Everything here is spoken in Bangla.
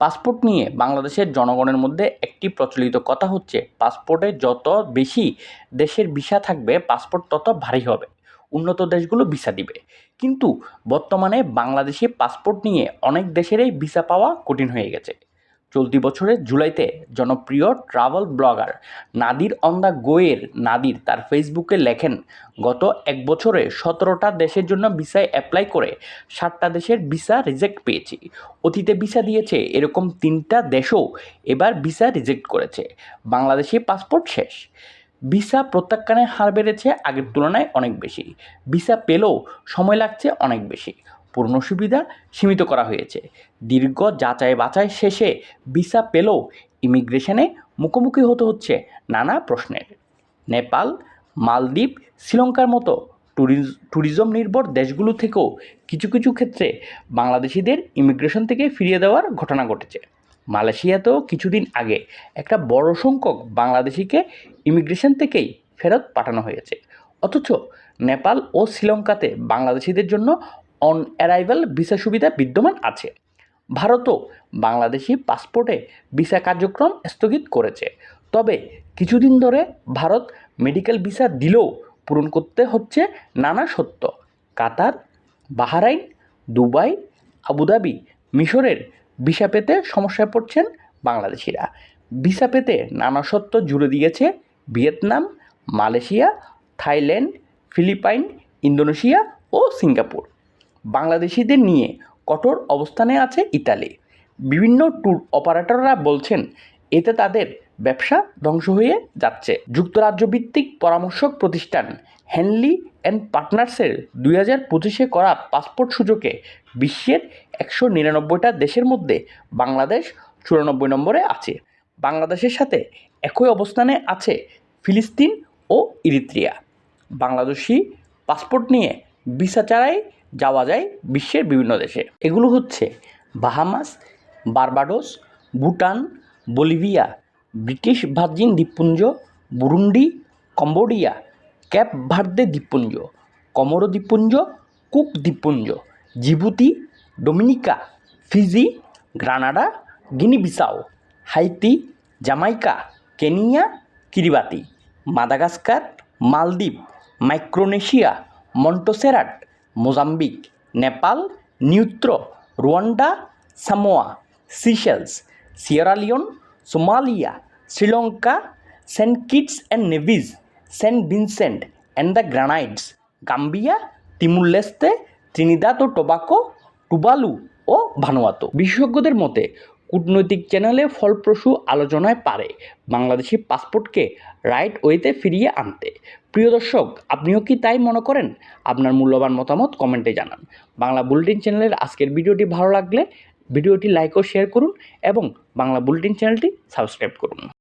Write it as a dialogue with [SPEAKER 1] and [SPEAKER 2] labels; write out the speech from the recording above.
[SPEAKER 1] পাসপোর্ট নিয়ে বাংলাদেশের জনগণের মধ্যে একটি প্রচলিত কথা হচ্ছে, পাসপোর্টে যত বেশি দেশের ভিসা থাকবে পাসপোর্ট তত ভারী হবে, উন্নত দেশগুলো ভিসা দিবে। কিন্তু বর্তমানে বাংলাদেশি পাসপোর্ট নিয়ে অনেক দেশেরই ভিসা পাওয়া কঠিন হয়ে গেছে। চলতি বছরের জুলাইতে জনপ্রিয় travel blogger Nadir on the গোয়ের নাদির তার ফেসবুকে লেখেন, গত এক বছরে 17টা দেশের জন্য ভিসায় অ্যাপ্লাই করে 7টা দেশের ভিসা রিজেক্ট পেয়েছি। অতীতে ভিসা দিয়েছে এরকম 3টা দেশও এবার ভিসা রিজেক্ট করেছে। বাংলাদেশি পাসপোর্ট শেষ। ভিসা প্রত্যাখ্যানের হার বেড়েছে আগের তুলনায় অনেক বেশি। ভিসা পেলেও সময় লাগছে অনেক বেশি। পূর্ণ সুবিধা সীমিত করা হয়েছে। দীর্ঘ যাচাই বাছাই শেষে ভিসা পেলেও ইমিগ্রেশনে মুখোমুখি হতে হচ্ছে নানা প্রশ্নের। নেপাল, মালদ্বীপ, শ্রীলঙ্কার মতো ট্যুরিজম নির্ভর দেশগুলো থেকেও কিছু কিছু ক্ষেত্রে বাংলাদেশিদের ইমিগ্রেশন থেকে ফিরিয়ে দেওয়ার ঘটনা ঘটেছে। মালয়েশিয়াতেও কিছুদিন আগে একটা বড় সংখ্যক বাংলাদেশিকে ইমিগ্রেশন থেকেই ফেরত পাঠানো হয়েছে। অথচ নেপাল ও শ্রীলঙ্কাতে বাংলাদেশিদের জন্য অন অ্যারাইভাল ভিসা সুবিধা বিদ্যমান আছে। ভারতও বাংলাদেশি পাসপোর্টে ভিসা কার্যক্রম স্থগিত করেছে। তবে কিছুদিন ধরে ভারত মেডিকেল ভিসা দিলেও পূরণ করতে হচ্ছে নানা শর্ত। কাতার, বাহরাইন, দুবাই, আবুধাবি, মিশরের ভিসা পেতে সমস্যায় পড়ছেন বাংলাদেশিরা। ভিসা পেতে নানা শর্ত জুড়ে দিয়েছে Vietnam, Malaysia, Thailand, Philippines, Indonesia ও সিঙ্গাপুর। বাংলাদেশিদের নিয়ে কঠোর অবস্থানে আছে ইতালি। বিভিন্ন ট্যুর অপারেটররা বলছেন এতে তাদের ব্যবসা ধ্বংস হয়ে যাচ্ছে। যুক্তরাজ্য ভিত্তিক পরামর্শক প্রতিষ্ঠান হ্যানলি অ্যান্ড পার্টনার্সের 2025 করা পাসপোর্ট সূচকে বিশ্বের 199টা দেশের মধ্যে বাংলাদেশ 94 নম্বরে আছে। বাংলাদেশের সাথে একই অবস্থানে আছে ফিলিস্তিন ও ইরিত্রিয়া। বাংলাদেশি পাসপোর্ট নিয়ে ভিসা ছাড়াই যাওয়া যায় বিশ্বের বিভিন্ন দেশে। এগুলো হচ্ছে Bahamas, Barbados, Bhutan, Bolivia, British Virgin দ্বীপপুঞ্জ, বুরুন্ডি, কম্বোডিয়া, ক্যাপ ভার্দে দ্বীপপুঞ্জ, কমোরো দ্বীপপুঞ্জ, কুক দ্বীপপুঞ্জ, Djibouti, Dominica, Fiji, Grenada, Guinea Bissau, Haiti, Jamaica, Kenya, Kiribati, Madagascar, মালদ্বীপ, মাইক্রোনেশিয়া, মন্টোসেরাট, মোজাম্বিক, নেপাল, নিউত্র, Rwanda, Samoa, Seychelles, Sierra Leone, Somalia, Sri Lanka, Saint Kitts and Nevis, Saint Vincent and the Grenadines, Gambia, Timor লেস্তে, Trinidad O tobacco, Tuvalu O Vanuatu. বিশেষজ্ঞদের মতে কূটনৈতিক চ্যানেলে ফলপ্রসূ আলোচনায় পারে বাংলাদেশি পাসপোর্টকে রাইট ওয়েতে ফিরিয়ে আনতে। প্রিয় দর্শক, আপনিও কি তাই মনে করেন? আপনার মূল্যবান মতামত কমেন্টে জানান। বাংলা বুলেটিন চ্যানেলের আজকের ভিডিওটি ভালো লাগলে ভিডিওটি লাইক ও শেয়ার করুন এবং বাংলা বুলেটিন চ্যানেলটি সাবস্ক্রাইব করুন।